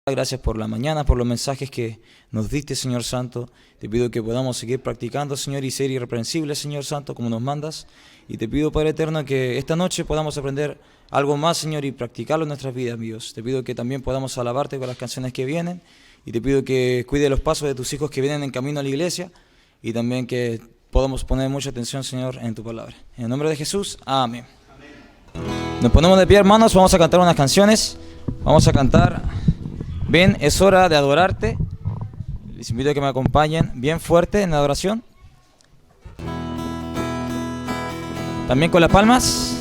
Gracias por la mañana, por los mensajes que nos diste, Señor Santo. Te pido que podamos seguir practicando, Señor, y ser irreprensibles, Señor Santo, como nos mandas. Y te pido, Padre Eterno, que esta noche podamos aprender algo más, Señor, y practicarlo en nuestras vidas, Dios. Te pido que también podamos alabarte con las canciones que vienen. Y te pido que cuide los pasos de tus hijos que vienen en camino a la iglesia. Y también que podamos poner mucha atención, Señor, en tu palabra. En el nombre de Jesús, amén. Nos ponemos de pie, hermanos. Vamos a cantar unas canciones. Vamos a cantar... Ven, es hora de adorarte. Les invito a que me acompañen bien fuerte en la adoración. También con las palmas.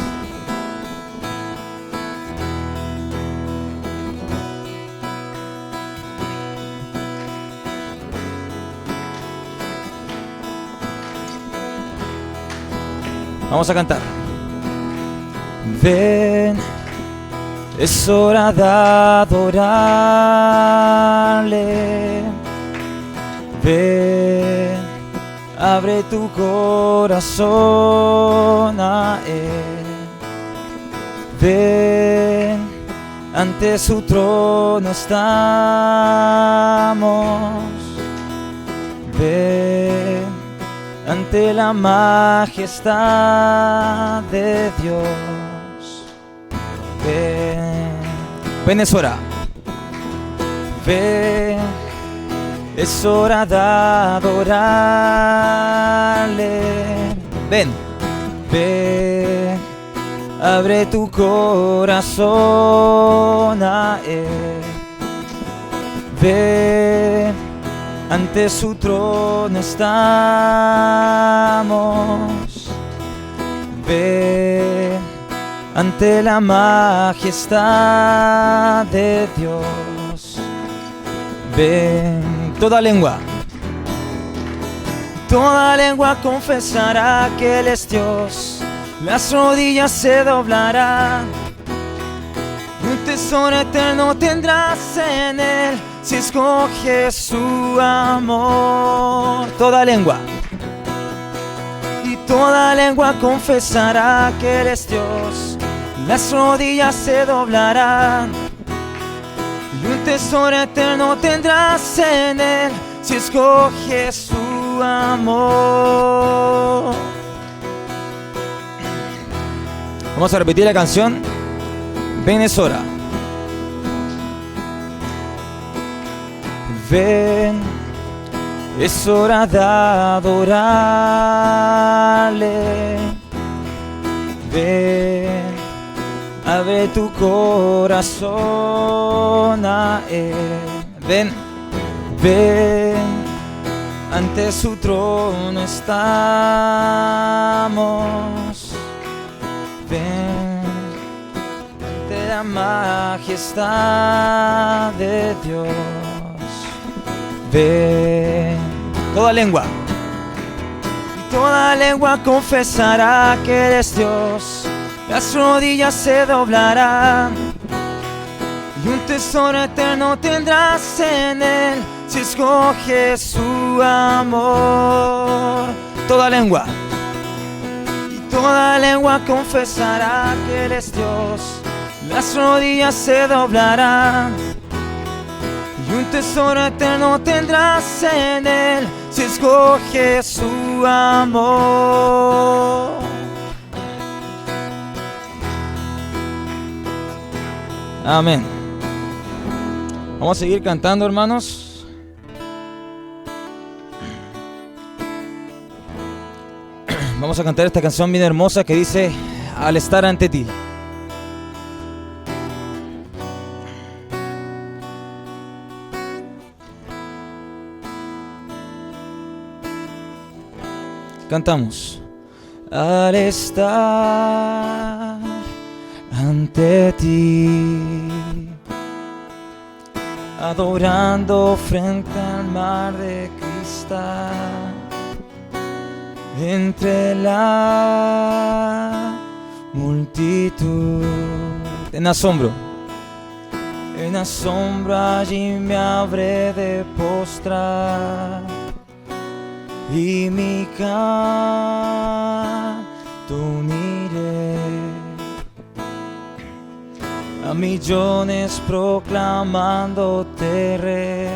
Vamos a cantar. Ven. Es hora de adorarle. Ven, abre tu corazón a Él. Ven, ante su trono estamos. Ven, ante la majestad de Dios. Ven, es hora. Ven, es hora de adorarle. Ven, ven, abre tu corazón a Él. Ven, ante su trono estamos. Ven, ante la majestad de Dios. Ven, toda lengua confesará que Él es Dios. Las rodillas se doblarán. Un tesoro eterno tendrás en Él si escoges su amor. Toda lengua confesará que Él es Dios. Las rodillas se doblarán. Y un tesoro eterno tendrás en Él si escoges su amor. Vamos a repetir la canción. Ven, es hora. Ven, es hora de adorarle. Ven, abre tu corazón a Él. Ven, ven, ante su trono estamos. Ven, ante la majestad de Dios. Ven, toda lengua confesará que eres Dios. Las rodillas se doblarán. Y un tesoro eterno tendrás en Él si escoges su amor. Toda lengua confesará que eres Dios. Las rodillas se doblarán. Y un tesoro eterno tendrás en Él si escoges su amor. Amén. Vamos a seguir cantando, hermanos. Vamos a cantar esta canción bien hermosa que dice: al estar ante ti. Cantamos. Al estar ante ti, adorando frente al mar de cristal, entre la multitud, en asombro allí me habré de postrar y mi canto uniré a millones proclamándote Rey,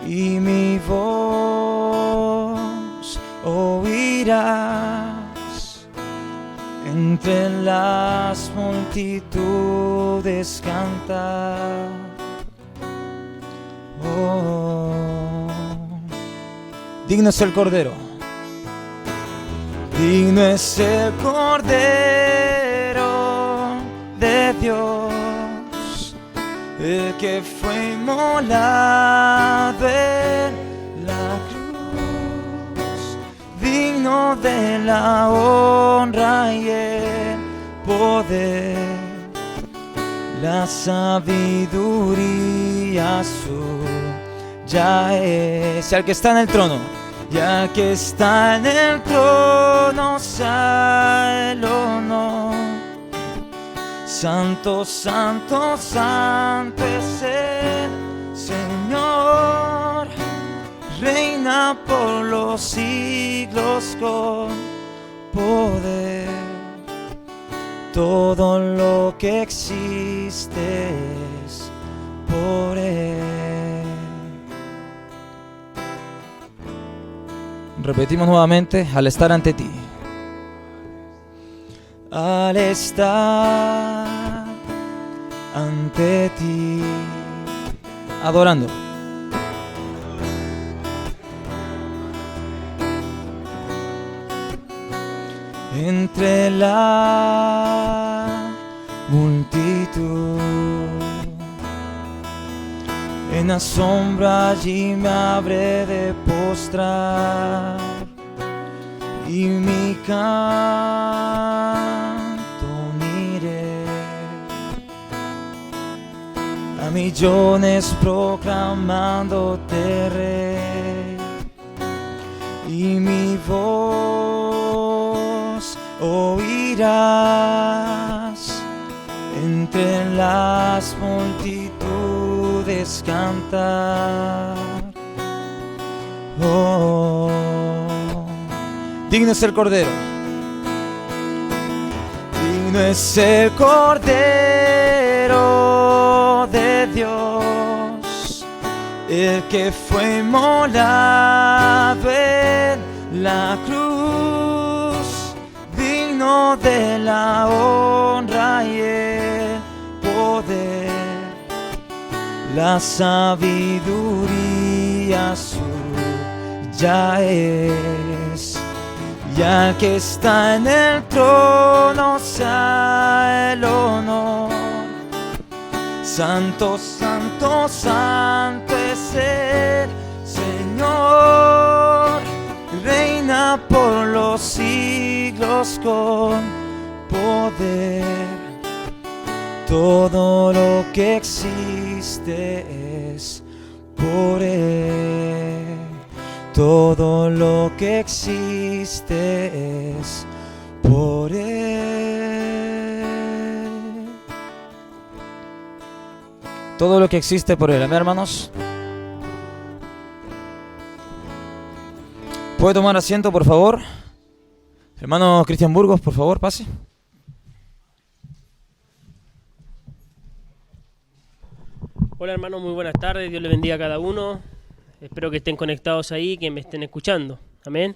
y mi voz oirás entre las multitudes cantar. Oh, digno es el Cordero, digno es el Cordero de Dios, el que fue inmolado en la cruz, digno de la honra y el poder, la sabiduría suya es. Y al que está en el trono, y al que está en el trono sea el honor. Santo, santo, santo es el Señor, reina por los siglos con poder. Todo lo que existe es por Él. Repetimos nuevamente: al estar ante ti. Al estar ante ti, adorando. Entre la multitud, en la sombra allí me habré de postrar, y mi canto uniré a millones proclamándote Rey, y mi voz oirás entre las multitudes cantar. Oh, digno es el Cordero, digno es el Cordero de Dios, el que fue inmolado en la cruz, digno de la honra y el poder, la sabiduría suya es. Y al que está en el trono sea el honor. Santo, santo, santo es el Señor, reina por los siglos con poder. Todo lo que existe es por Él. Todo lo que existe es por Él. Todo lo que existe por Él. Amén, hermanos. ¿Puede tomar asiento, por favor? Hermano Cristian Burgos, por favor, pase. Hola hermanos, muy buenas tardes, Dios les bendiga a cada uno. Espero que estén conectados ahí, que me estén escuchando. Amén.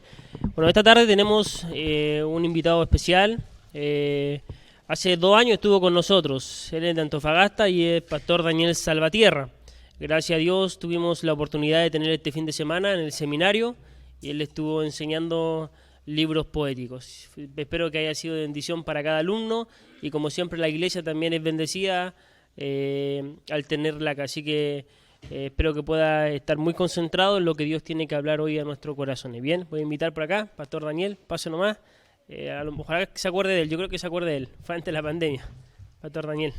Bueno, esta tarde tenemos un invitado especial. Hace 2 años estuvo con nosotros. Él es de Antofagasta y es Pastor Daniel Salvatierra. Gracias a Dios tuvimos la oportunidad de tener este fin de semana en el seminario y él estuvo enseñando libros poéticos. Espero que haya sido de bendición para cada alumno y como siempre la iglesia también es bendecida al tenerla acá. Así que espero que pueda estar muy concentrado en lo que Dios tiene que hablar hoy a nuestros corazones. Bien, voy a invitar por acá, Pastor Daniel, pase nomás. Ojalá que se acuerde de él, yo creo que se acuerde de él, fue antes de la pandemia. Pastor Daniel.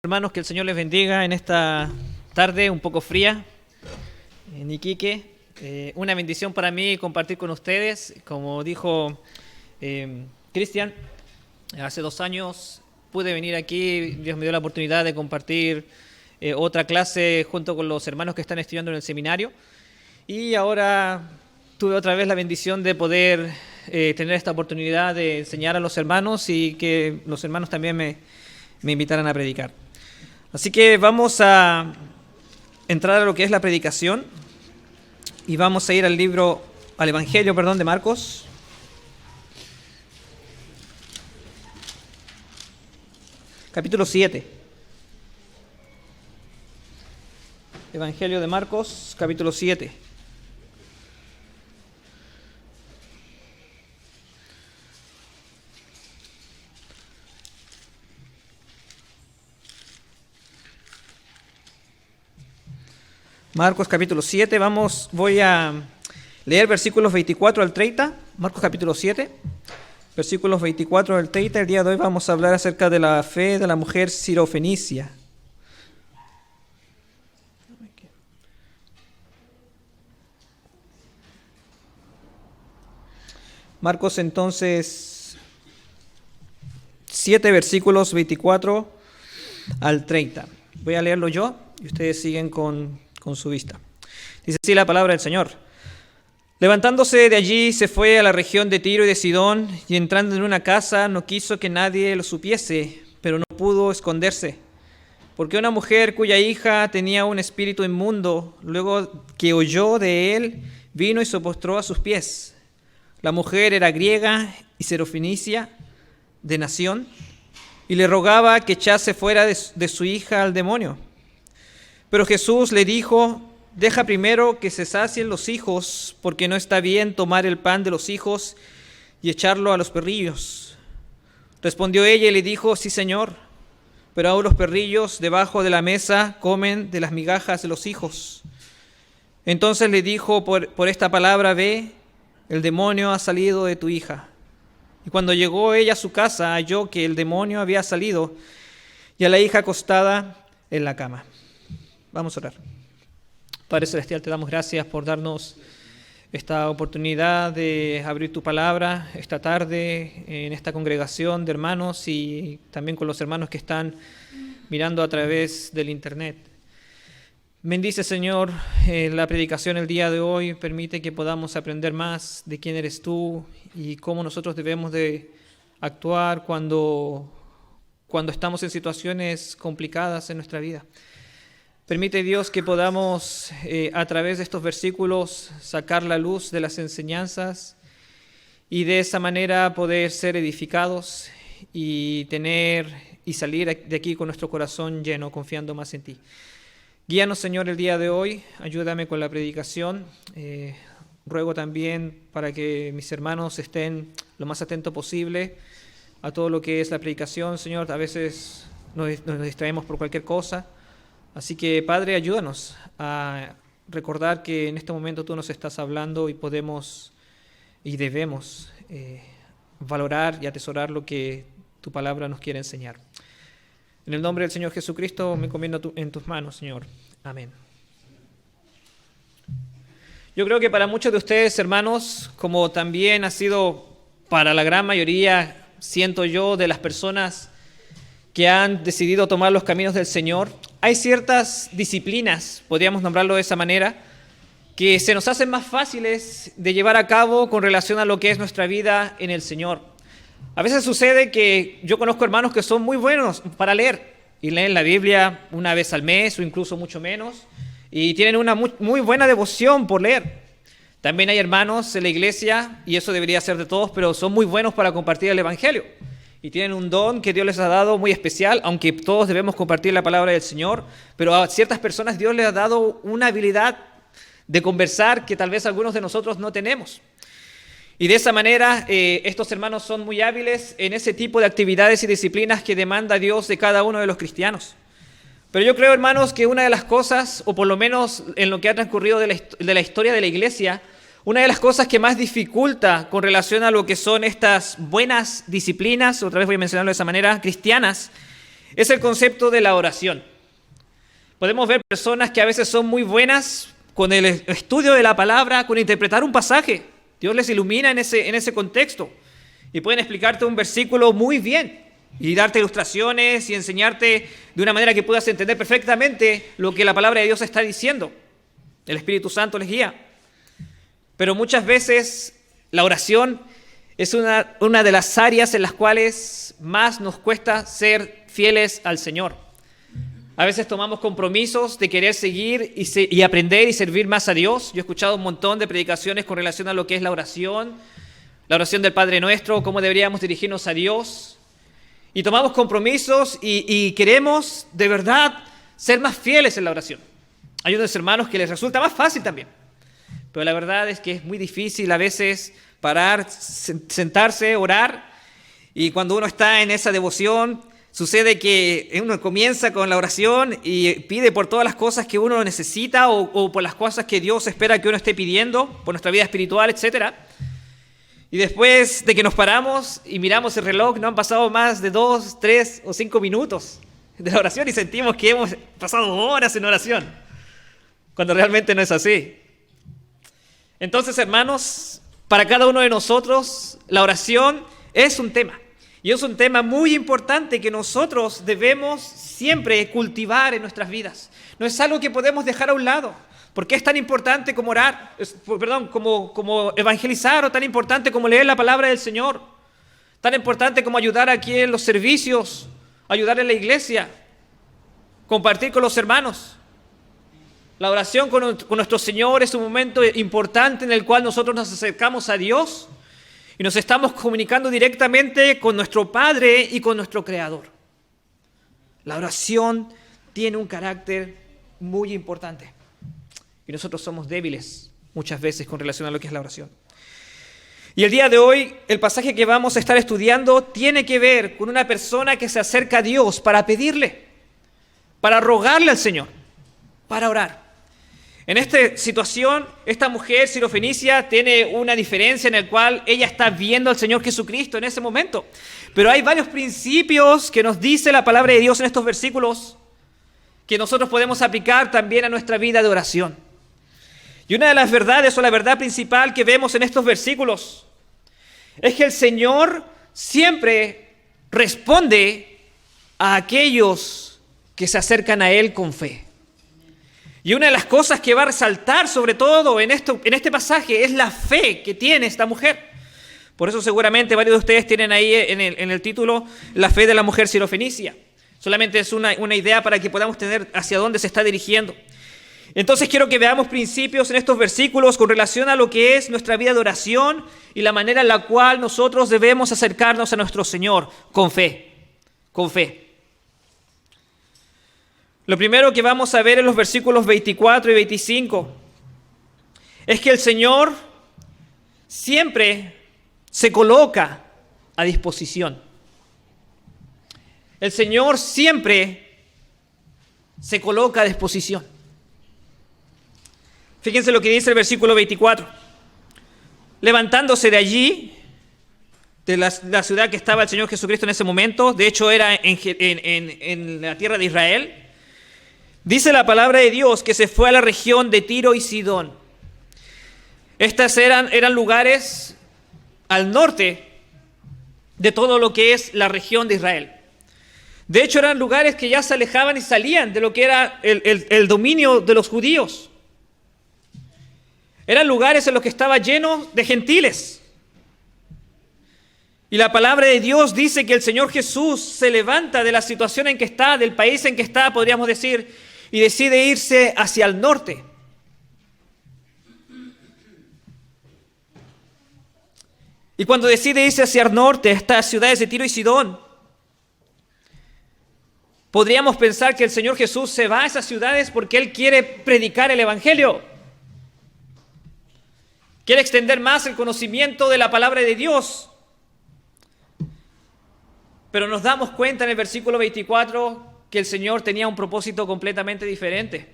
Hermanos, que el Señor les bendiga en esta tarde un poco fría en Iquique. Una bendición para mí compartir con ustedes. Como dijo Cristian, hace 2 años pude venir aquí, Dios me dio la oportunidad de compartir otra clase junto con los hermanos que están estudiando en el seminario. Y ahora tuve otra vez la bendición de poder tener esta oportunidad de enseñar a los hermanos y que los hermanos también me invitaran a predicar. Así que vamos a entrar a lo que es la predicación y vamos a ir al Evangelio de Marcos. Capítulo 7. Evangelio de Marcos, capítulo 7. Marcos capítulo 7, voy a leer versículos 24 al 30, Marcos capítulo 7, versículos 24 al 30. El día de hoy vamos a hablar acerca de la fe de la mujer sirofenicia. Marcos entonces 7 versículos 24 al 30. Voy a leerlo yo y ustedes siguen con su vista. Dice así la palabra del Señor. Levantándose de allí se fue a la región de Tiro y de Sidón, y entrando en una casa no quiso que nadie lo supiese, pero no pudo esconderse, porque una mujer cuya hija tenía un espíritu inmundo, luego que oyó de él, vino y se postró a sus pies. La mujer era griega y sirofenicia de nación, y le rogaba que echase fuera de su hija al demonio. Pero Jesús le dijo: deja primero que se sacien los hijos, porque no está bien tomar el pan de los hijos y echarlo a los perrillos. Respondió ella y le dijo: sí, Señor, pero aún los perrillos debajo de la mesa comen de las migajas de los hijos. Entonces le dijo por esta palabra: ve, el demonio ha salido de tu hija. Y cuando llegó ella a su casa, halló que el demonio había salido y a la hija acostada en la cama. Vamos a orar. Padre Celestial, te damos gracias por darnos esta oportunidad de abrir tu palabra esta tarde en esta congregación de hermanos y también con los hermanos que están mirando a través del internet. Bendice, Señor, la predicación el día de hoy. Permite que podamos aprender más de quién eres tú y cómo nosotros debemos de actuar cuando estamos en situaciones complicadas en nuestra vida. Permite, Dios, que podamos a través de estos versículos sacar la luz de las enseñanzas y de esa manera poder ser edificados y salir de aquí con nuestro corazón lleno, confiando más en ti. Guíanos, Señor, el día de hoy. Ayúdame con la predicación. Ruego también para que mis hermanos estén lo más atentos posible a todo lo que es la predicación, Señor. A veces nos distraemos por cualquier cosa. Así que, Padre, ayúdanos a recordar que en este momento tú nos estás hablando y podemos y debemos valorar y atesorar lo que tu palabra nos quiere enseñar. En el nombre del Señor Jesucristo me encomiendo en tus manos, Señor. Amén. Yo creo que para muchos de ustedes, hermanos, como también ha sido para la gran mayoría, siento yo, de las personas que han decidido tomar los caminos del Señor, hay ciertas disciplinas, podríamos nombrarlo de esa manera, que se nos hacen más fáciles de llevar a cabo con relación a lo que es nuestra vida en el Señor. A veces sucede que yo conozco hermanos que son muy buenos para leer y leen la Biblia una vez al mes o incluso mucho menos y tienen una muy buena devoción por leer. También hay hermanos en la iglesia, y eso debería ser de todos, pero son muy buenos para compartir el Evangelio. Y tienen un don que Dios les ha dado muy especial, aunque todos debemos compartir la palabra del Señor, pero a ciertas personas Dios les ha dado una habilidad de conversar que tal vez algunos de nosotros no tenemos. Y de esa manera estos hermanos son muy hábiles en ese tipo de actividades y disciplinas que demanda Dios de cada uno de los cristianos. Pero yo creo, hermanos, que una de las cosas, o por lo menos en lo que ha transcurrido de la historia de la iglesia, una de las cosas que más dificulta con relación a lo que son estas buenas disciplinas, otra vez voy a mencionarlo de esa manera, cristianas, es el concepto de la oración. Podemos ver personas que a veces son muy buenas con el estudio de la palabra, con interpretar un pasaje. Dios les ilumina en ese contexto y pueden explicarte un versículo muy bien y darte ilustraciones y enseñarte de una manera que puedas entender perfectamente lo que la palabra de Dios está diciendo. El Espíritu Santo les guía. Pero muchas veces la oración es una de las áreas en las cuales más nos cuesta ser fieles al Señor. A veces tomamos compromisos de querer seguir y aprender y servir más a Dios. Yo he escuchado un montón de predicaciones con relación a lo que es la oración del Padre Nuestro, cómo deberíamos dirigirnos a Dios. Y tomamos compromisos y queremos de verdad ser más fieles en la oración. Hay unos hermanos que les resulta más fácil también. Pero la verdad es que es muy difícil a veces parar, sentarse, orar. Y cuando uno está en esa devoción, sucede que uno comienza con la oración y pide por todas las cosas que uno necesita o por las cosas que Dios espera que uno esté pidiendo, por nuestra vida espiritual, etc. Y después de que nos paramos y miramos el reloj, no han pasado más de 2, 3 o 5 minutos de la oración y sentimos que hemos pasado horas en oración, cuando realmente no es así. Entonces, hermanos, para cada uno de nosotros, la oración es un tema. Y es un tema muy importante que nosotros debemos siempre cultivar en nuestras vidas. No es algo que podemos dejar a un lado. ¿Por qué es tan importante como como evangelizar, o tan importante como leer la palabra del Señor? Tan importante como ayudar aquí en los servicios, ayudar en la iglesia, compartir con los hermanos. La oración con nuestro Señor es un momento importante en el cual nosotros nos acercamos a Dios y nos estamos comunicando directamente con nuestro Padre y con nuestro Creador. La oración tiene un carácter muy importante y nosotros somos débiles muchas veces con relación a lo que es la oración. Y el día de hoy, el pasaje que vamos a estar estudiando tiene que ver con una persona que se acerca a Dios para pedirle, para rogarle al Señor, para orar. En esta situación, esta mujer sirofenicia tiene una diferencia en la cual ella está viendo al Señor Jesucristo en ese momento. Pero hay varios principios que nos dice la palabra de Dios en estos versículos que nosotros podemos aplicar también a nuestra vida de oración. Y una de las verdades o la verdad principal que vemos en estos versículos es que el Señor siempre responde a aquellos que se acercan a Él con fe. Y una de las cosas que va a resaltar sobre todo en este pasaje es la fe que tiene esta mujer. Por eso seguramente varios de ustedes tienen ahí en el título la fe de la mujer sirofenicia. Solamente es una idea para que podamos tener hacia dónde se está dirigiendo. Entonces quiero que veamos principios en estos versículos con relación a lo que es nuestra vida de oración y la manera en la cual nosotros debemos acercarnos a nuestro Señor con fe. Con fe. Lo primero que vamos a ver en los versículos 24 y 25 es que el Señor siempre se coloca a disposición. El Señor siempre se coloca a disposición. Fíjense lo que dice el versículo 24. Levantándose de allí, de la ciudad que estaba el Señor Jesucristo en ese momento, de hecho era en la tierra de Israel, dice la palabra de Dios que se fue a la región de Tiro y Sidón. Estas eran lugares al norte de todo lo que es la región de Israel. De hecho, eran lugares que ya se alejaban y salían de lo que era el dominio de los judíos. Eran lugares en los que estaba lleno de gentiles. Y la palabra de Dios dice que el Señor Jesús se levanta de la situación en que está, del país en que está, podríamos decir, y decide irse hacia el norte. Y cuando decide irse hacia el norte, a estas ciudades de Tiro y Sidón, podríamos pensar que el Señor Jesús se va a esas ciudades porque Él quiere predicar el Evangelio. Quiere extender más el conocimiento de la palabra de Dios. Pero nos damos cuenta en el versículo 24 que el Señor tenía un propósito completamente diferente.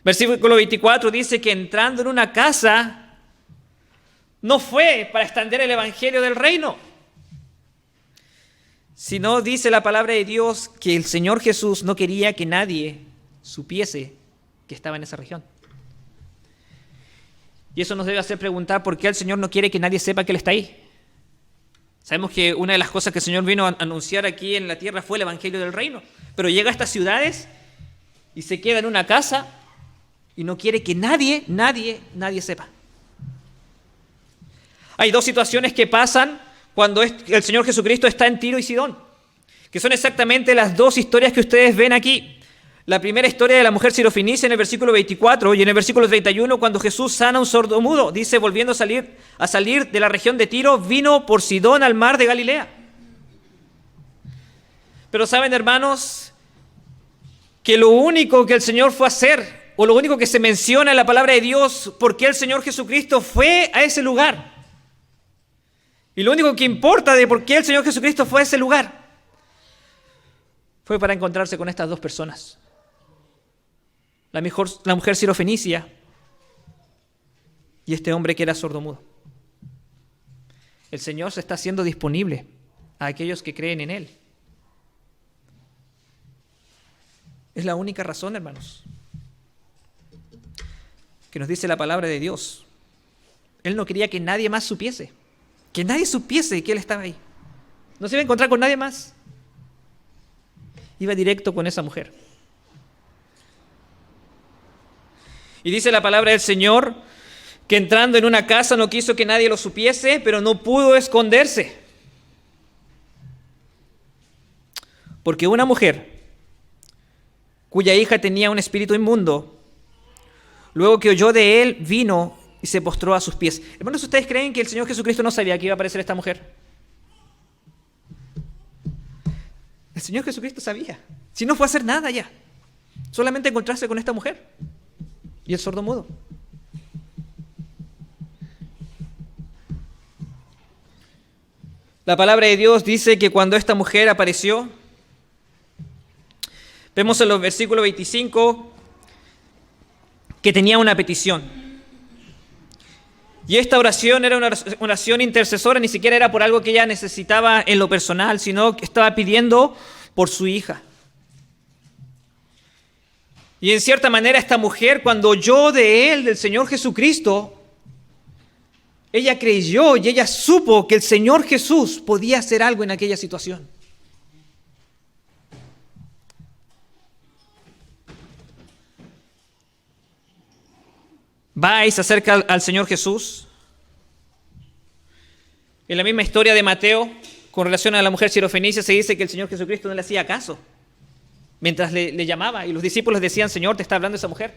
Versículo 24 dice que entrando en una casa no fue para extender el evangelio del reino, sino dice la palabra de Dios que el Señor Jesús no quería que nadie supiese que estaba en esa región. Y eso nos debe hacer preguntar por qué el Señor no quiere que nadie sepa que Él está ahí. Sabemos que una de las cosas que el Señor vino a anunciar aquí en la tierra fue el evangelio del reino. Pero llega a estas ciudades y se queda en una casa y no quiere que nadie sepa. Hay dos situaciones que pasan cuando el Señor Jesucristo está en Tiro y Sidón, que son exactamente las dos historias que ustedes ven aquí. La primera historia de la mujer sirofenicia en el versículo 24 y en el versículo 31, cuando Jesús sana a un sordomudo, dice, volviendo a salir de la región de Tiro, vino por Sidón al mar de Galilea. Pero saben, hermanos, que lo único que el Señor fue a hacer, o lo único que se menciona en la palabra de Dios, por qué el Señor Jesucristo fue a ese lugar. Y lo único que importa de por qué el Señor Jesucristo fue a ese lugar, fue para encontrarse con estas dos personas. La mujer sirofenicia y este hombre que era sordomudo. El Señor se está haciendo disponible a aquellos que creen en Él. Es la única razón, hermanos, que nos dice la palabra de Dios. Él no quería que nadie más supiese, que nadie supiese que Él estaba ahí. No se iba a encontrar con nadie más. Iba directo con esa mujer. Y dice la palabra del Señor que entrando en una casa no quiso que nadie lo supiese, pero no pudo esconderse. Porque una mujer cuya hija tenía un espíritu inmundo, luego que oyó de él, vino y se postró a sus pies. Hermanos, ¿ustedes creen que el Señor Jesucristo no sabía que iba a aparecer esta mujer? El Señor Jesucristo sabía. Si no fue a hacer nada ya, solamente encontrarse con esta mujer y el sordomudo. La palabra de Dios dice que cuando esta mujer apareció, vemos en los versículos 25 que tenía una petición. Y esta oración era una oración intercesora, ni siquiera era por algo que ella necesitaba en lo personal, sino que estaba pidiendo por su hija. Y en cierta manera esta mujer, cuando oyó de él, del Señor Jesucristo, ella creyó y ella supo que el Señor Jesús podía hacer algo en aquella situación. Va y se acerca al Señor Jesús. En la misma historia de Mateo, con relación a la mujer sirofenicia, se dice que el Señor Jesucristo no le hacía caso mientras le llamaba, y los discípulos decían, Señor, te está hablando esa mujer.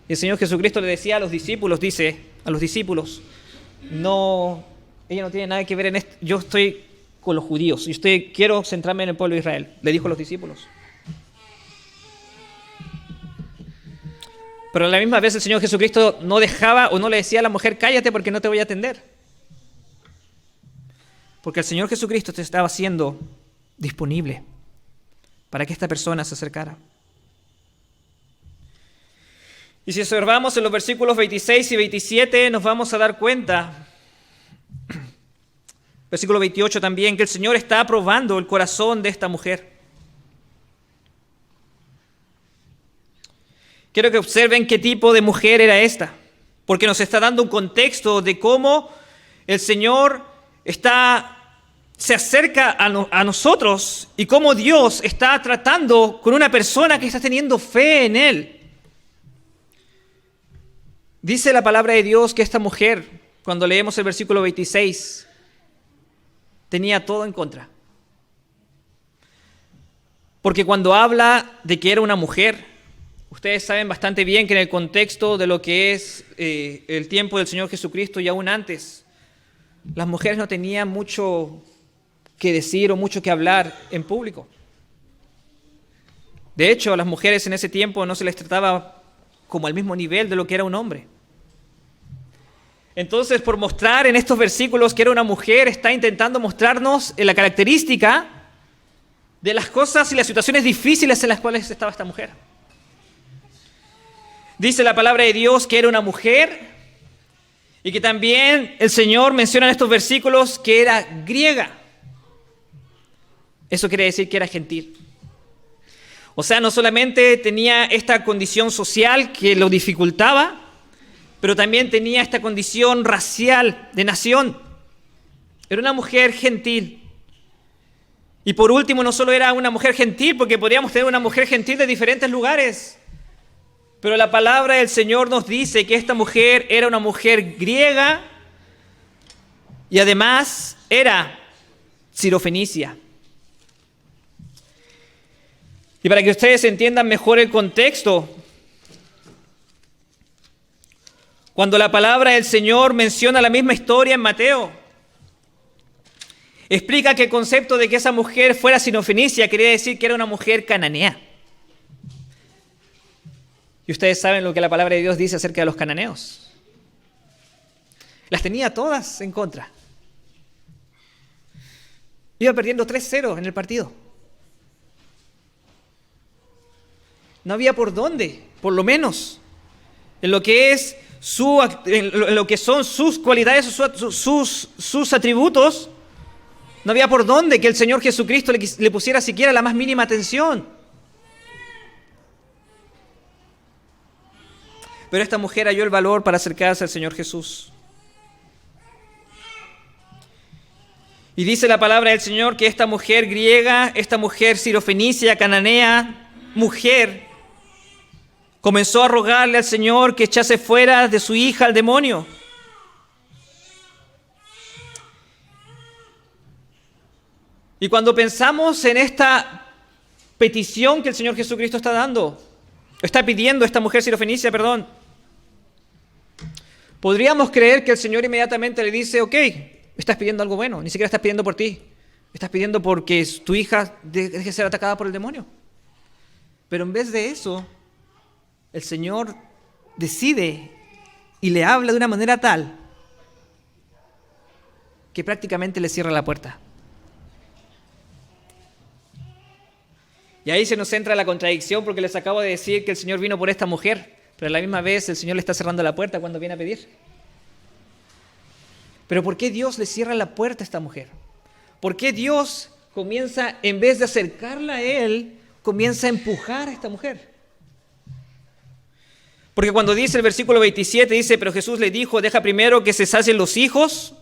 Y el Señor Jesucristo le decía a los discípulos, no, ella no tiene nada que ver en esto, yo estoy con los judíos, quiero centrarme en el pueblo de Israel, le dijo a los discípulos. Pero a la misma vez el Señor Jesucristo no dejaba o no le decía a la mujer, cállate porque no te voy a atender. Porque el Señor Jesucristo te estaba haciendo disponible para que esta persona se acercara. Y si observamos en los versículos 26 y 27, nos vamos a dar cuenta, versículo 28 también, que el Señor está aprobando el corazón de esta mujer. Quiero que observen qué tipo de mujer era esta, porque nos está dando un contexto de cómo el Señor se acerca a nosotros y cómo Dios está tratando con una persona que está teniendo fe en Él. Dice la palabra de Dios que esta mujer, cuando leemos el versículo 26, tenía todo en contra. Porque cuando habla de que era una mujer, ustedes saben bastante bien que en el contexto de lo que es el tiempo del Señor Jesucristo y aún antes, las mujeres no tenían mucho que decir o mucho que hablar en público. De hecho, a las mujeres en ese tiempo no se les trataba como al mismo nivel de lo que era un hombre. Entonces, por mostrar en estos versículos que era una mujer, está intentando mostrarnos la característica de las cosas y las situaciones difíciles en las cuales estaba esta mujer. Dice la palabra de Dios que era una mujer y que también el Señor menciona en estos versículos que era griega. Eso quiere decir que era gentil. O sea, no solamente tenía esta condición social que lo dificultaba, pero también tenía esta condición racial de nación. Era una mujer gentil. Y por último, no solo era una mujer gentil, porque podríamos tener una mujer gentil de diferentes lugares, Pero la palabra del Señor nos dice que esta mujer era una mujer griega y además era sirofenicia. Y para que ustedes entiendan mejor el contexto, cuando la palabra del Señor menciona la misma historia en Mateo, explica que el concepto de que esa mujer fuera sirofenicia quería decir que era una mujer cananea. Y ustedes saben lo que la palabra de Dios dice acerca de los cananeos. Las tenía todas en contra. Iba perdiendo 3-0 en el partido. No había por dónde, por lo menos, en lo que son sus cualidades, sus atributos, no había por dónde que el Señor Jesucristo le pusiera siquiera la más mínima atención. Pero esta mujer halló el valor para acercarse al Señor Jesús. Y dice la palabra del Señor que esta mujer griega, esta mujer sirofenicia, cananea, mujer, comenzó a rogarle al Señor que echase fuera de su hija al demonio. Y cuando pensamos en esta petición que el Señor Jesucristo está pidiendo esta mujer sirofenicia, podríamos creer que el Señor inmediatamente le dice, ok, estás pidiendo algo bueno, ni siquiera estás pidiendo por ti, estás pidiendo porque tu hija deje de ser atacada por el demonio. Pero en vez de eso, el Señor decide y le habla de una manera tal que prácticamente le cierra la puerta. Y ahí se nos entra la contradicción porque les acabo de decir que el Señor vino por esta mujer, pero a la misma vez el Señor le está cerrando la puerta cuando viene a pedir. Pero ¿por qué Dios le cierra la puerta a esta mujer? ¿Por qué Dios comienza, en vez de acercarla a Él, comienza a empujar a esta mujer? Porque cuando dice el versículo 27, dice, pero Jesús le dijo, deja primero que se sacien los hijos,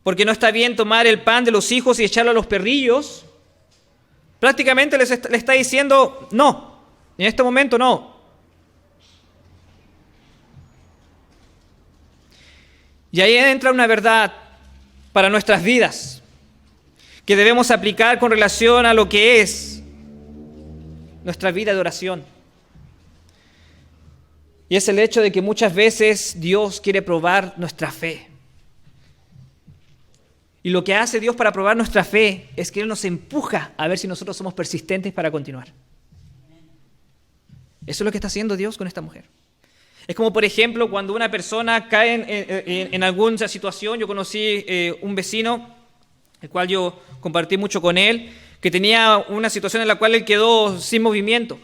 porque no está bien tomar el pan de los hijos y echarlo a los perrillos. Prácticamente le está diciendo, no, en este momento no. Y ahí entra una verdad para nuestras vidas que debemos aplicar con relación a lo que es nuestra vida de oración. Y es el hecho de que muchas veces Dios quiere probar nuestra fe. Y lo que hace Dios para probar nuestra fe es que Él nos empuja a ver si nosotros somos persistentes para continuar. Eso es lo que está haciendo Dios con esta mujer. Es como, por ejemplo, cuando una persona cae en alguna situación. Yo conocí un vecino, el cual yo compartí mucho con él, que tenía una situación en la cual él quedó sin movimiento.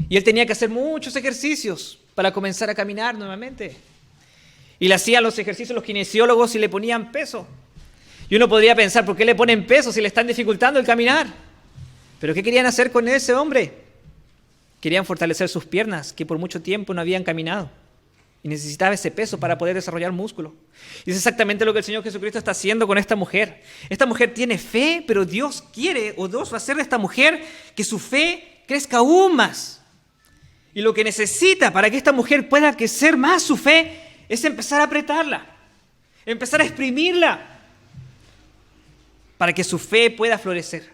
Y él tenía que hacer muchos ejercicios para comenzar a caminar nuevamente. Y le hacían los ejercicios los kinesiólogos y le ponían peso. Y uno podría pensar, ¿por qué le ponen peso si le están dificultando el caminar? ¿Pero qué querían hacer con ese hombre? Querían fortalecer sus piernas, que por mucho tiempo no habían caminado. Y necesitaba ese peso para poder desarrollar músculo. Y es exactamente lo que el Señor Jesucristo está haciendo con esta mujer. Esta mujer tiene fe, pero Dios quiere, o Dios va a hacer de esta mujer que su fe crezca aún más. Y lo que necesita para que esta mujer pueda crecer más su fe es empezar a apretarla, empezar a exprimirla, para que su fe pueda florecer.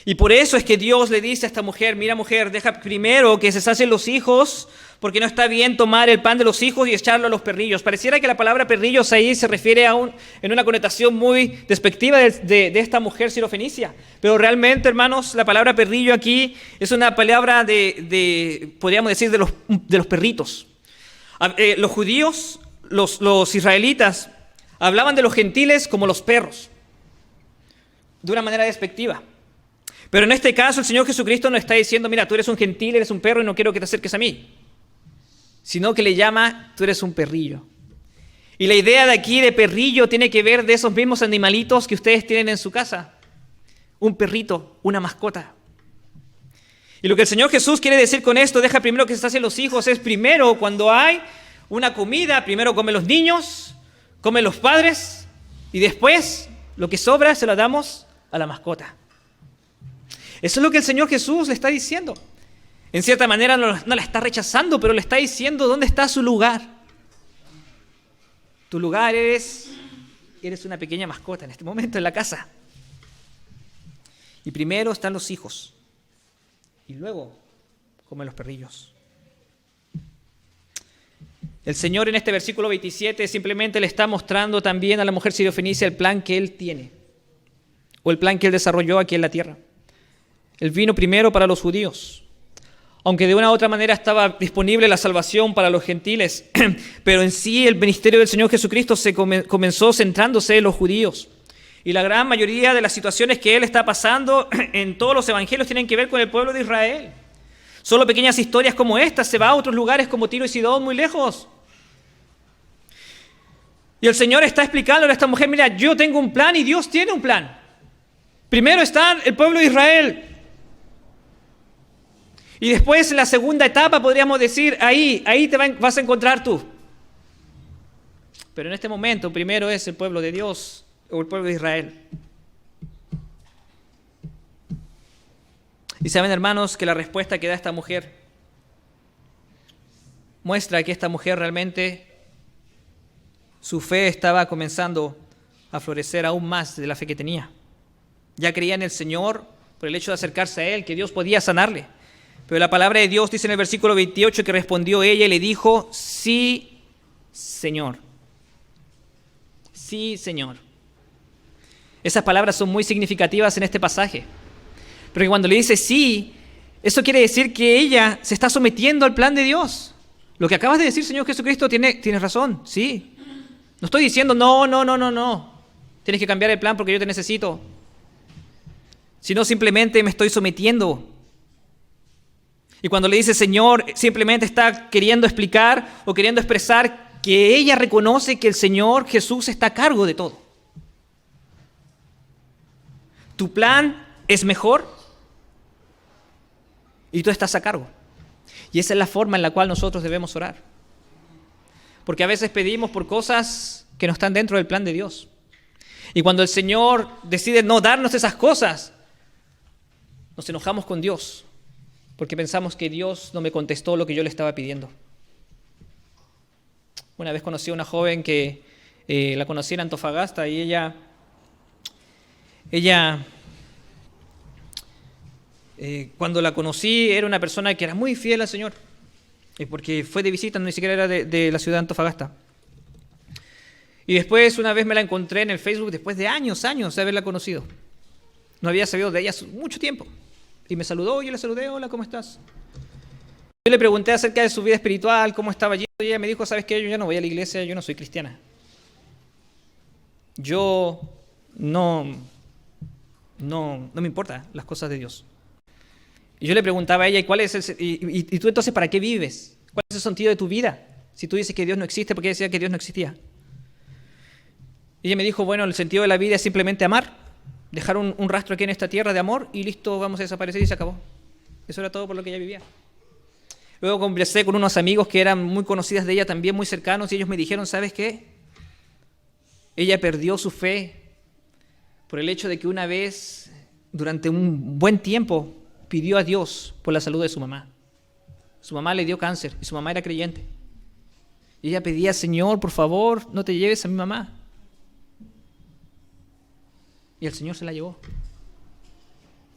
Y por eso es que Dios le dice a esta mujer, mira mujer, deja primero que se sacien los hijos, porque no está bien tomar el pan de los hijos y echarlo a los perrillos. Pareciera que la palabra perrillos ahí se refiere en una connotación muy despectiva de esta mujer sirofenicia. Pero realmente, hermanos, la palabra perrillo aquí es una palabra podríamos decir, de los perritos. Los judíos, los israelitas, hablaban de los gentiles como los perros, de una manera despectiva. Pero en este caso el Señor Jesucristo no está diciendo, mira, tú eres un gentil, eres un perro y no quiero que te acerques a mí. Sino que le llama, tú eres un perrillo. Y la idea de aquí de perrillo tiene que ver de esos mismos animalitos que ustedes tienen en su casa. Un perrito, una mascota. Y lo que el Señor Jesús quiere decir con esto, deja primero que se sacien los hijos, es primero cuando hay una comida, primero comen los niños, comen los padres, y después lo que sobra se lo damos a la mascota. Eso es lo que el Señor Jesús le está diciendo. En cierta manera no la está rechazando, pero le está diciendo dónde está su lugar. Tu lugar eres una pequeña mascota en este momento en la casa. Y primero están los hijos. Y luego comen los perrillos. El Señor en este versículo 27 simplemente le está mostrando también a la mujer siriofenicia el plan que Él tiene, o el plan que Él desarrolló aquí en la tierra. Él vino primero para los judíos, aunque de una u otra manera estaba disponible la salvación para los gentiles, pero en sí el ministerio del Señor Jesucristo comenzó centrándose en los judíos. Y la gran mayoría de las situaciones que Él está pasando en todos los evangelios tienen que ver con el pueblo de Israel. Solo pequeñas historias como esta, se va a otros lugares como Tiro y Sidón, muy lejos. Y el Señor está explicándole a esta mujer, mira, yo tengo un plan y Dios tiene un plan. Primero está el pueblo de Israel. Y después en la segunda etapa podríamos decir, ahí te vas a encontrar tú. Pero en este momento primero es el pueblo de Dios o el pueblo de Israel. Y saben, hermanos, que la respuesta que da esta mujer muestra que esta mujer realmente su fe estaba comenzando a florecer aún más de la fe que tenía. Ya creía en el Señor por el hecho de acercarse a Él, que Dios podía sanarle. Pero la palabra de Dios dice en el versículo 28 que respondió ella y le dijo, sí, Señor. Sí, Señor. Esas palabras son muy significativas en este pasaje. Porque cuando le dice sí, eso quiere decir que ella se está sometiendo al plan de Dios. Lo que acabas de decir, Señor Jesucristo, tienes razón, sí. No estoy diciendo no. Tienes que cambiar el plan porque yo te necesito. Sino simplemente me estoy sometiendo. Y cuando le dice Señor, simplemente está queriendo explicar o queriendo expresar que ella reconoce que el Señor Jesús está a cargo de todo. Tu plan es mejor y tú estás a cargo. Y esa es la forma en la cual nosotros debemos orar. Porque a veces pedimos por cosas que no están dentro del plan de Dios. Y cuando el Señor decide no darnos esas cosas, nos enojamos con Dios. Porque pensamos que Dios no me contestó lo que yo le estaba pidiendo. Una vez conocí a una joven que la conocí en Antofagasta y ella cuando la conocí era una persona que era muy fiel al Señor. Porque fue de visita, ni siquiera era de la ciudad de Antofagasta. Y después una vez me la encontré en el Facebook después de años de haberla conocido. No había sabido de ella hace mucho tiempo. Y me saludó, yo le saludé, hola, ¿cómo estás? Yo le pregunté acerca de su vida espiritual, cómo estaba yendo, y ella me dijo, ¿sabes qué? Yo ya no voy a la iglesia, yo no soy cristiana. Yo no me importan las cosas de Dios. Y yo le preguntaba a ella, ¿y tú entonces para qué vives? ¿Cuál es el sentido de tu vida? Si tú dices que Dios no existe, ¿por qué decías que Dios no existía? Y ella me dijo, bueno, el sentido de la vida es simplemente amar, dejar un rastro aquí en esta tierra de amor y listo, vamos a desaparecer y se acabó. Eso era todo por lo que ella vivía. Luego conversé con unos amigos que eran muy conocidas de ella, también muy cercanos, y ellos me dijeron, ¿sabes qué? Ella perdió su fe por el hecho de que una vez, durante un buen tiempo, pidió a Dios por la salud de su mamá. Su mamá le dio cáncer y su mamá era creyente. Y ella pedía, Señor, por favor, no te lleves a mi mamá. Y el Señor se la llevó.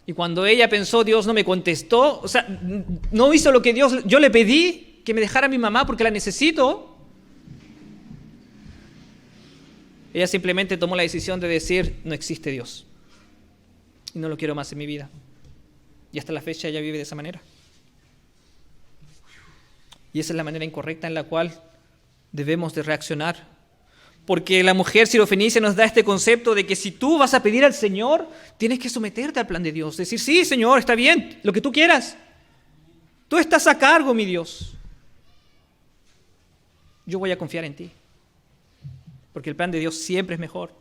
Y cuando ella pensó, Dios no me contestó, o sea, no hizo lo que yo le pedí, que me dejara a mi mamá porque la necesito. Ella simplemente tomó la decisión de decir, no existe Dios. Y no lo quiero más en mi vida. Y hasta la fecha ella vive de esa manera. Y esa es la manera incorrecta en la cual debemos de reaccionar. Porque la mujer sirofenicia nos da este concepto de que si tú vas a pedir al Señor, tienes que someterte al plan de Dios. Decir, sí, Señor, está bien, lo que tú quieras. Tú estás a cargo, mi Dios. Yo voy a confiar en ti. Porque el plan de Dios siempre es mejor.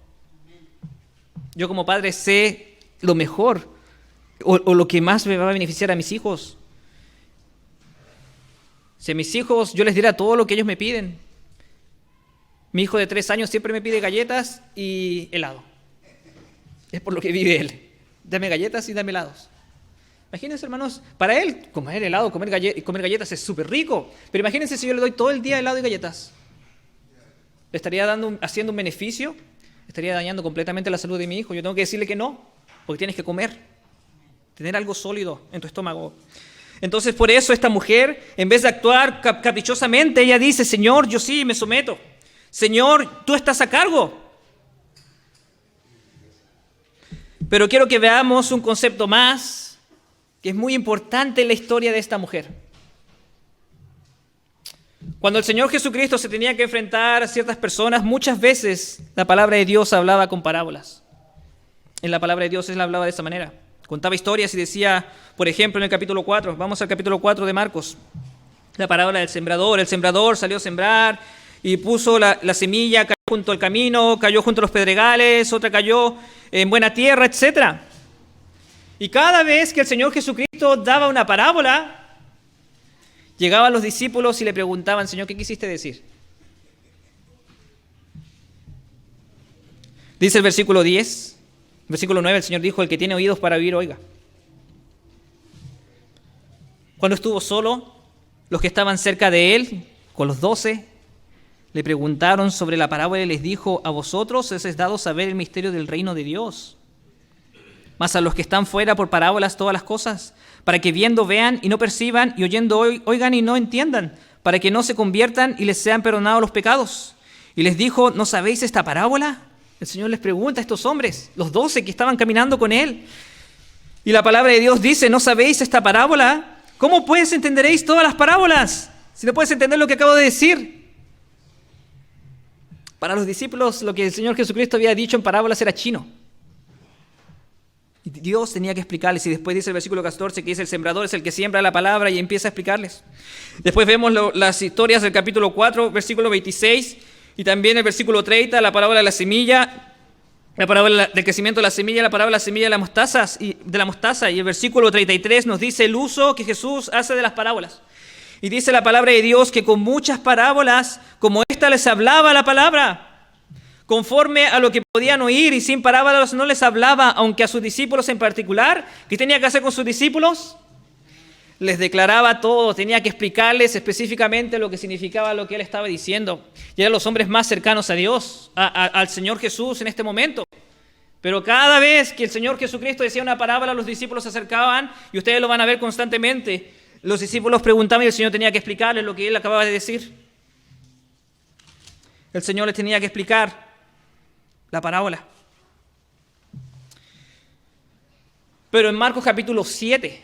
Yo como padre sé lo mejor o lo que más me va a beneficiar a mis hijos. Si a mis hijos yo les diera todo lo que ellos me piden. Mi hijo de 3 años siempre me pide galletas y helado. Es por lo que vive él. Dame galletas y dame helados. Imagínense, hermanos, para él comer helado, comer galletas es súper rico. Pero imagínense si yo le doy todo el día helado y galletas. ¿Le estaría haciendo un beneficio? ¿Estaría dañando completamente la salud de mi hijo? Yo tengo que decirle que no, porque tienes que comer. Tener algo sólido en tu estómago. Entonces, por eso esta mujer, en vez de actuar caprichosamente, ella dice: Señor, yo sí me someto. Señor, tú estás a cargo. Pero quiero que veamos un concepto más que es muy importante en la historia de esta mujer. Cuando el Señor Jesucristo se tenía que enfrentar a ciertas personas, muchas veces la palabra de Dios hablaba con parábolas. En la palabra de Dios Él hablaba de esa manera. Contaba historias y decía, por ejemplo, en el capítulo 4, vamos al capítulo 4 de Marcos, la parábola del sembrador. El sembrador salió a sembrar y puso la semilla, cayó junto al camino, cayó junto a los pedregales, otra cayó en buena tierra, etc. Y cada vez que el Señor Jesucristo daba una parábola, llegaban los discípulos y le preguntaban: Señor, ¿qué quisiste decir? Dice el versículo 10, versículo 9, el Señor dijo: el que tiene oídos para oír, oiga. Cuando estuvo solo, los que estaban cerca de él, con los 12, le preguntaron sobre la parábola y les dijo: a vosotros os es dado saber el misterio del reino de Dios, mas a los que están fuera por parábolas todas las cosas, para que viendo vean y no perciban, y oyendo oigan y no entiendan, para que no se conviertan y les sean perdonados los pecados. Y les dijo: ¿no sabéis esta parábola? El Señor les pregunta a estos hombres, los 12 que estaban caminando con Él. Y la palabra de Dios dice: ¿no sabéis esta parábola? ¿Cómo pues entenderéis todas las parábolas si no puedes entender lo que acabo de decir? Para los discípulos, lo que el Señor Jesucristo había dicho en parábolas era chino. Y Dios tenía que explicarles. Y después dice el versículo 14 que dice: el sembrador es el que siembra la palabra, y empieza a explicarles. Después vemos las historias del capítulo 4, versículo 26, y también el versículo 30, la parábola de la semilla, la parábola del crecimiento de la semilla, la parábola de la semilla de la mostaza, y el versículo 33 nos dice el uso que Jesús hace de las parábolas. Y dice la palabra de Dios que con muchas parábolas como esta les hablaba la palabra, conforme a lo que podían oír, y sin parábolas no les hablaba, aunque a sus discípulos en particular. ¿Qué tenía que hacer con sus discípulos? Les declaraba todo, tenía que explicarles específicamente lo que significaba lo que él estaba diciendo. Y eran los hombres más cercanos a Dios, al Señor Jesús en este momento. Pero cada vez que el Señor Jesucristo decía una parábola, los discípulos se acercaban, y ustedes lo van a ver constantemente. Los discípulos preguntaban y el Señor tenía que explicarles lo que él acababa de decir. El Señor les tenía que explicar la parábola. Pero en Marcos capítulo 7,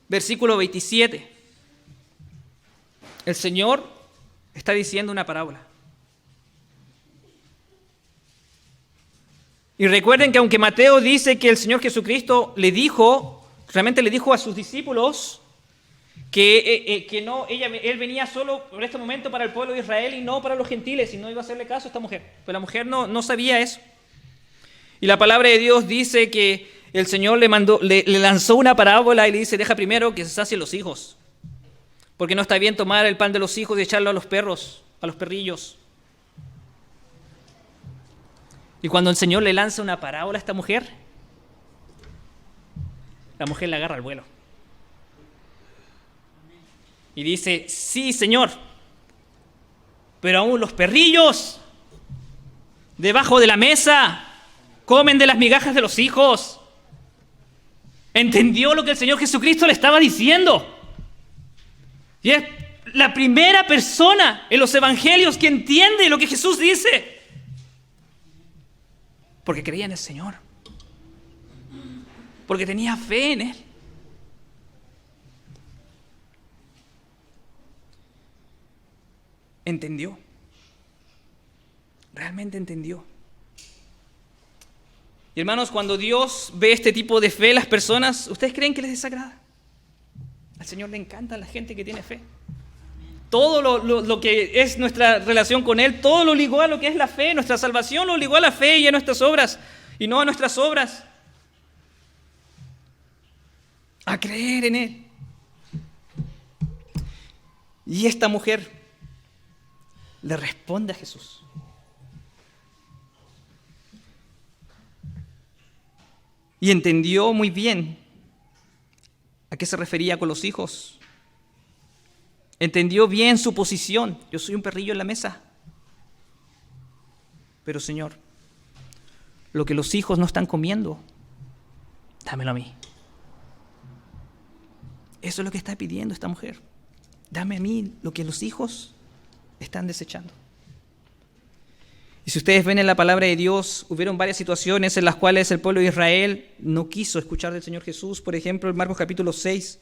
versículo 27, el Señor está diciendo una parábola. Y recuerden que aunque Mateo dice que el Señor Jesucristo realmente le dijo a sus discípulos que él venía solo por este momento para el pueblo de Israel y no para los gentiles, y no iba a hacerle caso a esta mujer. Pero la mujer no sabía eso. Y la palabra de Dios dice que el Señor le lanzó una parábola y le dice: deja primero que se sacien los hijos, porque no está bien tomar el pan de los hijos y echarlo a los perros, a los perrillos. Y cuando el Señor le lanza una parábola a esta mujer, la mujer le agarra al vuelo. Y dice: sí, Señor, pero aún los perrillos debajo de la mesa comen de las migajas de los hijos. Entendió lo que el Señor Jesucristo le estaba diciendo. Y es la primera persona en los evangelios que entiende lo que Jesús dice, porque creía en el Señor, porque tenía fe en Él. Entendió, realmente entendió. Y hermanos, cuando Dios ve este tipo de fe en las personas, ¿ustedes creen que les desagrada? Al Señor le encanta la gente que tiene fe. Todo lo que es nuestra relación con Él, todo lo ligó a lo que es la fe. Nuestra salvación lo ligó a la fe y a nuestras obras, y no a nuestras obras. A creer en Él. Y esta mujer le responde a Jesús. y entendió muy bien a qué se refería con los hijos. Entendió bien su posición. Yo soy un perrillo en la mesa. Pero Señor, lo que los hijos no están comiendo, dámelo a mí. Eso es lo que está pidiendo esta mujer. Dame a mí lo que los hijos están desechando. Y si ustedes ven en la palabra de Dios, hubieron varias situaciones en las cuales el pueblo de Israel no quiso escuchar del Señor Jesús. Por ejemplo, en Marcos capítulo 6,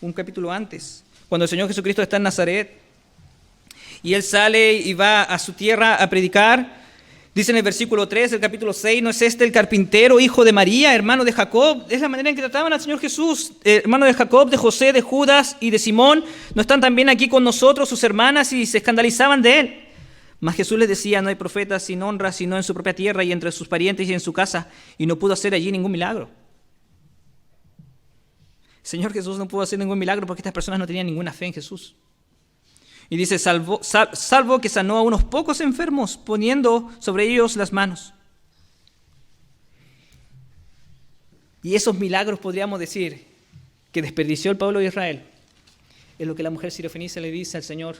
un capítulo antes, cuando el Señor Jesucristo está en Nazaret y Él sale y va a su tierra a predicar. Dice en el versículo 3 del capítulo 6, ¿no es este el carpintero, hijo de María, hermano de Jacob? Es la manera en que trataban al Señor Jesús, hermano de Jacob, de José, de Judas y de Simón. ¿No están también aquí con nosotros sus hermanas? Y se escandalizaban de Él. Mas Jesús les decía, no hay profeta sin honra, sino en su propia tierra y entre sus parientes y en su casa. Y no pudo hacer allí ningún milagro. El Señor Jesús no pudo hacer ningún milagro porque estas personas no tenían ninguna fe en Jesús. Y dice, salvo que sanó a unos pocos enfermos, poniendo sobre ellos las manos. Y esos milagros podríamos decir que desperdició el pueblo de Israel. Es lo que la mujer sirofenicia le dice al Señor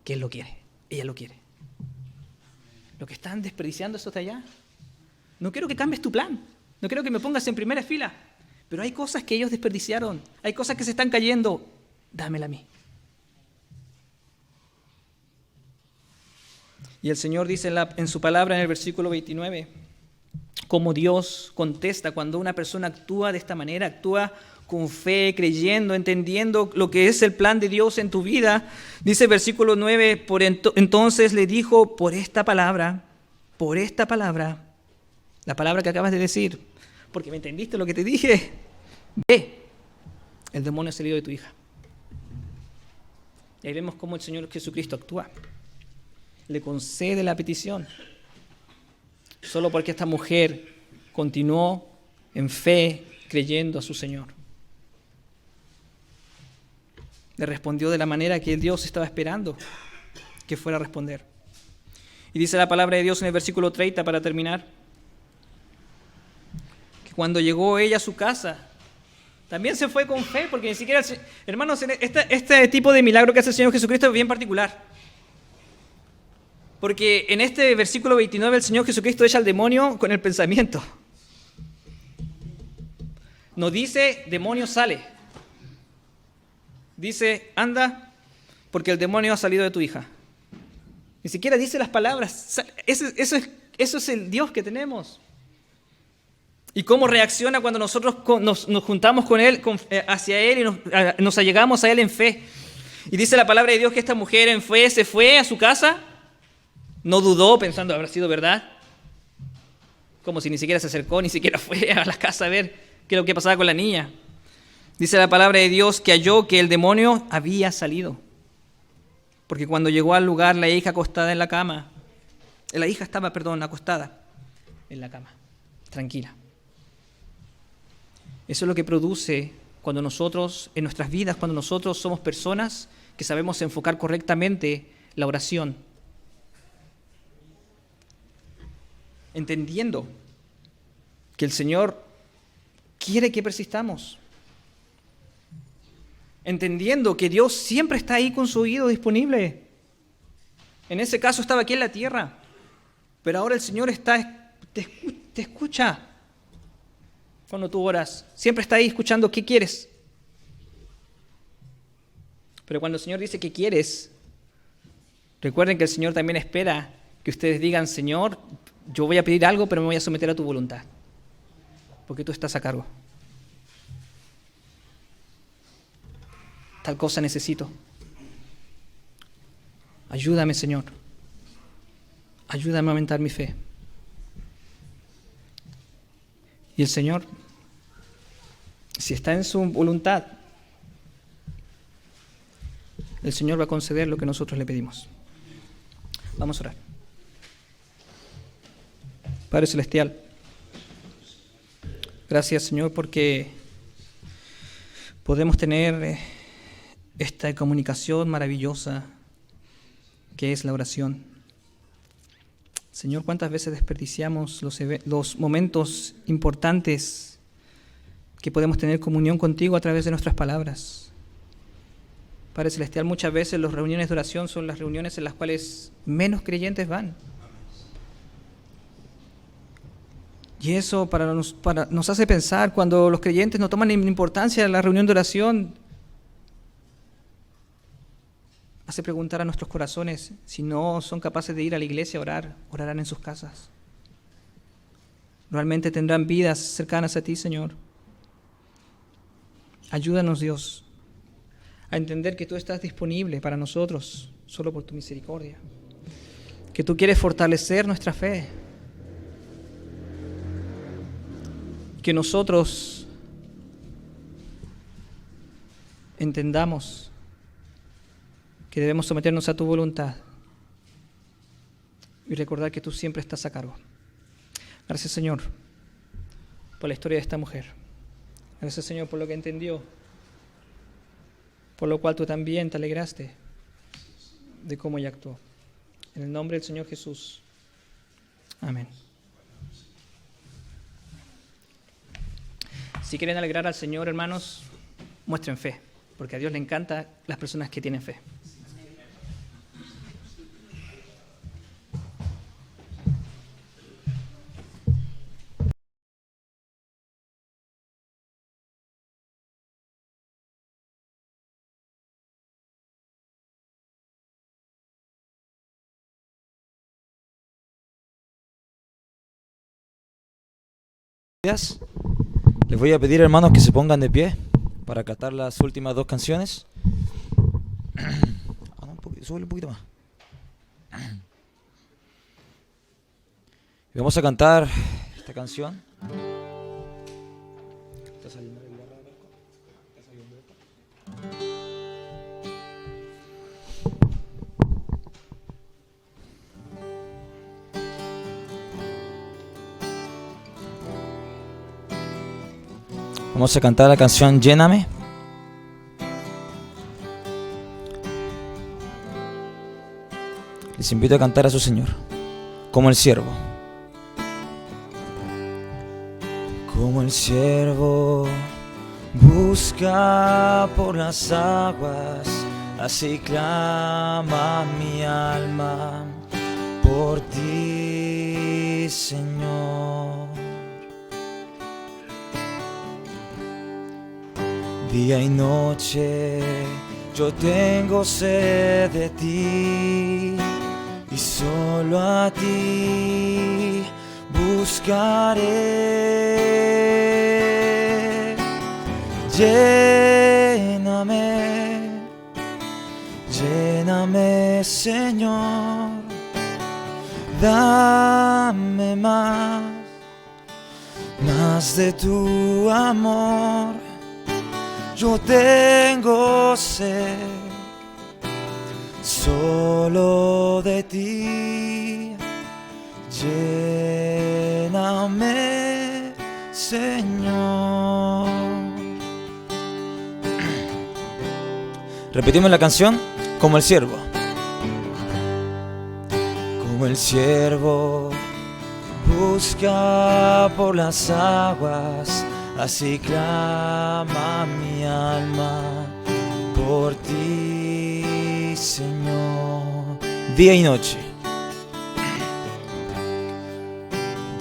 que Él lo quiere, ella lo quiere. Lo que están desperdiciando eso de allá. No quiero que cambies tu plan, no quiero que me pongas en primera fila, pero hay cosas que ellos desperdiciaron, hay cosas que se están cayendo, dámela a mí. Y el Señor dice en su palabra en el versículo 29, cómo Dios contesta cuando una persona actúa de esta manera, actúa con fe, creyendo, entendiendo lo que es el plan de Dios en tu vida. Dice el versículo 9, entonces le dijo, por esta palabra, la palabra que acabas de decir, porque me entendiste lo que te dije, ve, el demonio ha salido de tu hija. Y ahí vemos cómo el Señor Jesucristo actúa. Le concede la petición, solo porque esta mujer continuó en fe, creyendo a su Señor. Le respondió de la manera que Dios estaba esperando que fuera a responder. Y dice la palabra de Dios en el versículo 30, para terminar, que cuando llegó ella a su casa, también se fue con fe, porque ni siquiera, hermanos, este tipo de milagro que hace el Señor Jesucristo es bien particular. Porque en este versículo 29 el Señor Jesucristo echa al demonio con el pensamiento. No dice, demonio sale. Dice, anda, porque el demonio ha salido de tu hija. Ni siquiera dice las palabras. Eso es el Dios que tenemos. Y cómo reacciona cuando nosotros nos juntamos con Él, hacia Él y nos allegamos a Él en fe. Y dice la palabra de Dios que esta mujer en fe se fue a su casa. No dudó pensando haber sido verdad. Como si ni siquiera se acercó, ni siquiera fue a la casa a ver qué es lo que pasaba con la niña. Dice la palabra de Dios que halló que el demonio había salido. Porque cuando llegó al lugar, la hija acostada en la cama. La hija estaba, acostada en la cama, tranquila. Eso es lo que produce cuando nosotros, en nuestras vidas, cuando nosotros somos personas que sabemos enfocar correctamente la oración. Entendiendo que el Señor quiere que persistamos. Entendiendo que Dios siempre está ahí con su oído disponible. En ese caso estaba aquí en la tierra, pero ahora el Señor te escucha cuando tú oras. Siempre está ahí escuchando qué quieres. Pero cuando el Señor dice qué quieres, recuerden que el Señor también espera que ustedes digan, Señor, yo voy a pedir algo, pero me voy a someter a tu voluntad, porque tú estás a cargo. Tal cosa necesito. Ayúdame, Señor. Ayúdame a aumentar mi fe. Y el Señor, si está en su voluntad, el Señor va a conceder lo que nosotros le pedimos. Vamos a orar. Padre Celestial, gracias, Señor, porque podemos tener esta comunicación maravillosa que es la oración. Señor, ¿cuántas veces desperdiciamos los momentos importantes que podemos tener comunión contigo a través de nuestras palabras. Padre Celestial, muchas veces las reuniones de oración son las reuniones en las cuales menos creyentes van. Y eso nos hace pensar, cuando los creyentes no toman importancia en la reunión de oración, hace preguntar a nuestros corazones si no son capaces de ir a la iglesia a orar, orarán en sus casas. Realmente tendrán vidas cercanas a ti, Señor. Ayúdanos, Dios, a entender que tú estás disponible para nosotros solo por tu misericordia, que tú quieres fortalecer nuestra fe, que nosotros entendamos que debemos someternos a tu voluntad y recordar que tú siempre estás a cargo. Gracias, Señor, por la historia de esta mujer. Gracias, Señor, por lo que entendió, por lo cual tú también te alegraste de cómo ella actuó. En el nombre del Señor Jesús. Amén. Si quieren alegrar al Señor, hermanos, muestren fe, porque a Dios le encanta las personas que tienen fe. Les voy a pedir, hermanos, que se pongan de pie para cantar las últimas dos canciones. Súbele un poquito más. Y vamos a cantar esta canción. ¿Está saliendo la guitarra, Marco? ¿Está saliendo esto? Vamos a cantar la canción Lléname. Les invito a cantar a su Señor, como el siervo. Como el siervo busca por las aguas, así clama mi alma por ti, Señor. Día y noche yo tengo sed de ti, y solo a ti buscaré. Lléname, lléname, Señor, dame más de tu amor. Yo tengo sed solo de ti. Lléname, Señor. Repetimos la canción, como el siervo. Como el siervo busca por las aguas, así clama mi alma por ti, Señor. Día y noche,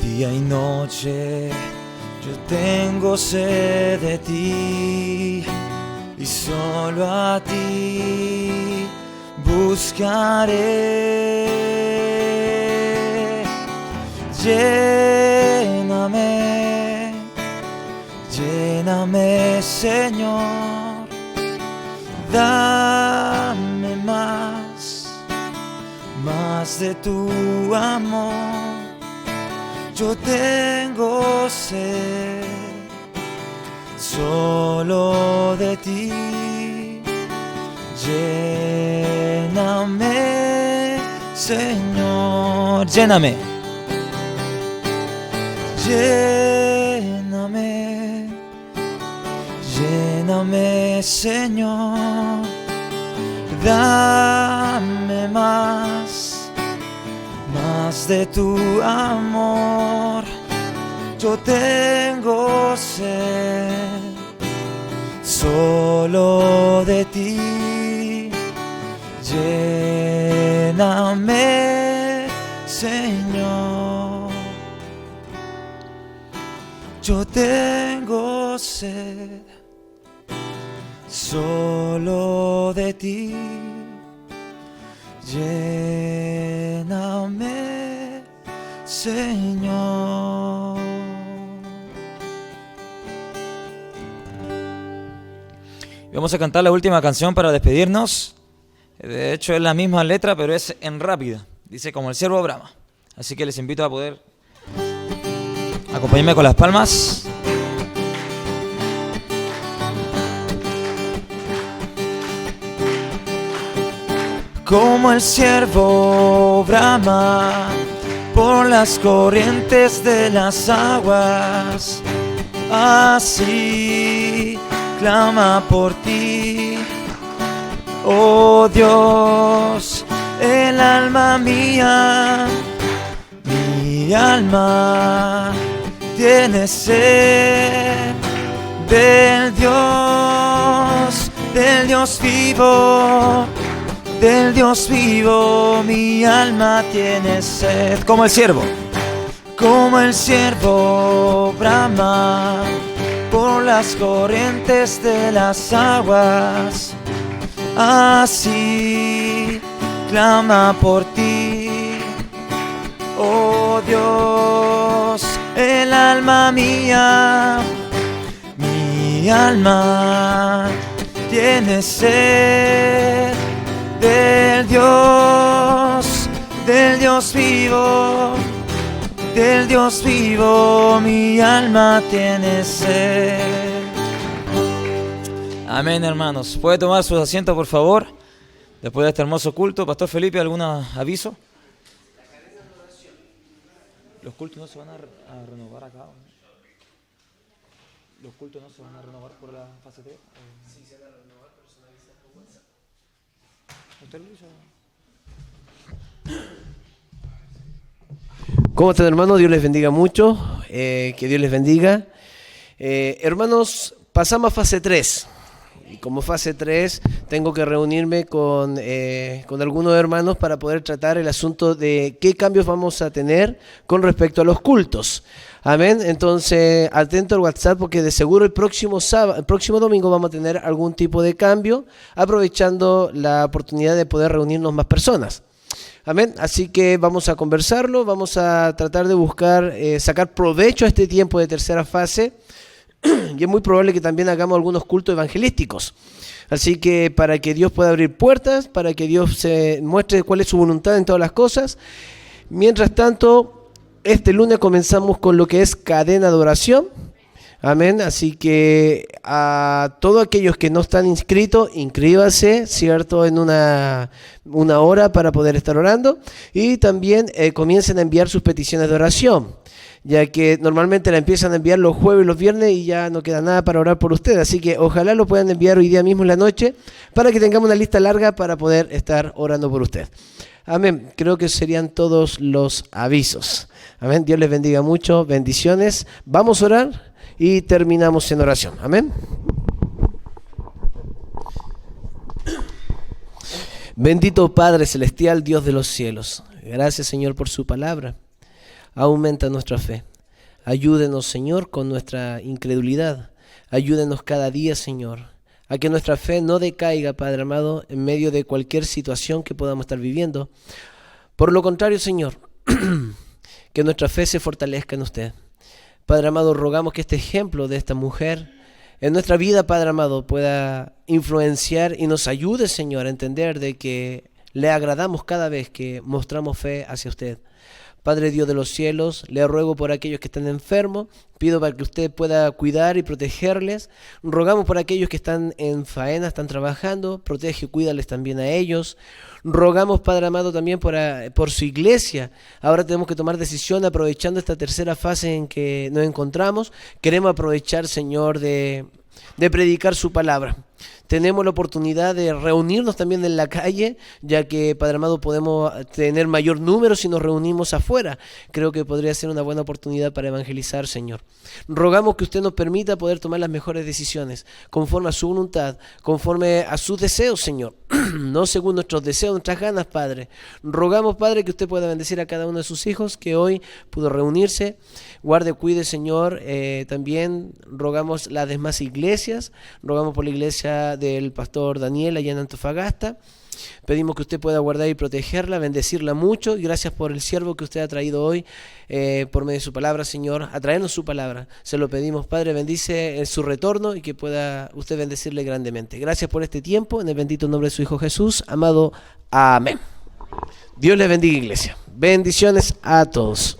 día y noche, yo tengo sed de ti, y solo a ti buscaré. Lléname, lléname, Señor, dame más de tu amor. Yo tengo sed solo de ti. Lléname, Señor, lléname. Lléname, lléname, Señor, dame más de tu amor. Yo tengo sed solo de ti. Lléname, Señor. Yo tengo sed solo de ti. Lléname, Señor. Vamos a cantar la última canción para despedirnos. De hecho es la misma letra, pero es en rápida. Dice como el siervo brama. Así que les invito a poder acompañarme con las palmas. Como el siervo brama por las corrientes de las aguas, así clama por ti, oh Dios. El alma mía, mi alma tiene sed del Dios vivo. Del Dios vivo, mi alma tiene sed. Como el siervo brama por las corrientes de las aguas, así clama por ti, oh Dios. El alma mía, mi alma tiene sed del Dios vivo, del Dios vivo, mi alma tiene sed. Amén, hermanos. ¿Puede tomar sus asientos, por favor? Después de este hermoso culto, Pastor Felipe, ¿algún aviso? Los cultos no se van a renovar acá, ¿no? Los cultos no se van a renovar por la fase 3. Sí, se van a renovar, pero se van a avisar por WhatsApp. ¿Usted lo hizo? ¿Cómo están, hermanos? Dios les bendiga mucho, que Dios les bendiga. Hermanos, pasamos a fase 3. Y como fase 3 tengo que reunirme con algunos hermanos para poder tratar el asunto de qué cambios vamos a tener con respecto a los cultos. Amén. Entonces, atento al WhatsApp porque de seguro el próximo domingo vamos a tener algún tipo de cambio, aprovechando la oportunidad de poder reunirnos más personas. Amén. Así que vamos a conversarlo, vamos a tratar de buscar sacar provecho a este tiempo de tercera fase. Y es muy probable que también hagamos algunos cultos evangelísticos. Así que para que Dios pueda abrir puertas, para que Dios se muestre cuál es su voluntad en todas las cosas. Mientras tanto, este lunes comenzamos con lo que es cadena de oración. Amén. Así que a todos aquellos que no están inscritos, inscríbase, ¿cierto? En una hora para poder estar orando. Y también comiencen a enviar sus peticiones de oración, ya que normalmente la empiezan a enviar los jueves y los viernes y ya no queda nada para orar por ustedes. Así que ojalá lo puedan enviar hoy día mismo en la noche para que tengamos una lista larga para poder estar orando por usted. Amén. Creo que serían todos los avisos. Amén. Dios les bendiga mucho. Bendiciones. Vamos a orar y terminamos en oración. Amén. Bendito Padre Celestial, Dios de los cielos. Gracias, Señor, por su palabra. Aumenta nuestra fe. Ayúdenos, Señor, con nuestra incredulidad. Ayúdenos cada día, Señor, a que nuestra fe no decaiga, Padre amado, en medio de cualquier situación que podamos estar viviendo. Por lo contrario, Señor, que nuestra fe se fortalezca en usted. Padre amado, rogamos que este ejemplo de esta mujer en nuestra vida, Padre amado, pueda influenciar y nos ayude, Señor, a entender de que le agradamos cada vez que mostramos fe hacia usted. Padre Dios de los cielos, le ruego por aquellos que están enfermos, pido para que usted pueda cuidar y protegerles. Rogamos por aquellos que están en faena, están trabajando, protege y cuídales también a ellos. Rogamos, Padre amado, también por su iglesia. Ahora tenemos que tomar decisión aprovechando esta tercera fase en que nos encontramos. Queremos aprovechar, Señor, de predicar su palabra. Tenemos la oportunidad de reunirnos también en la calle, ya que, Padre amado, podemos tener mayor número si nos reunimos afuera. Creo que podría ser una buena oportunidad para evangelizar, Señor. Rogamos que usted nos permita poder tomar las mejores decisiones, conforme a su voluntad, conforme a sus deseos, Señor. No según nuestros deseos, nuestras ganas, Padre. Rogamos, Padre, que usted pueda bendecir a cada uno de sus hijos que hoy pudo reunirse. Guarde, cuide, Señor. También rogamos las demás iglesias. Rogamos por la iglesia del pastor Daniel allá en Antofagasta. Pedimos que usted pueda guardar y protegerla, bendecirla mucho, y gracias por el siervo que usted ha traído hoy por medio de su palabra, Señor, a traernos su palabra. Se lo pedimos, Padre, bendice en su retorno y que pueda usted bendecirle grandemente. Gracias por este tiempo, en el bendito nombre de su Hijo Jesús, amado. Amén. Dios les bendiga, iglesia. Bendiciones a todos.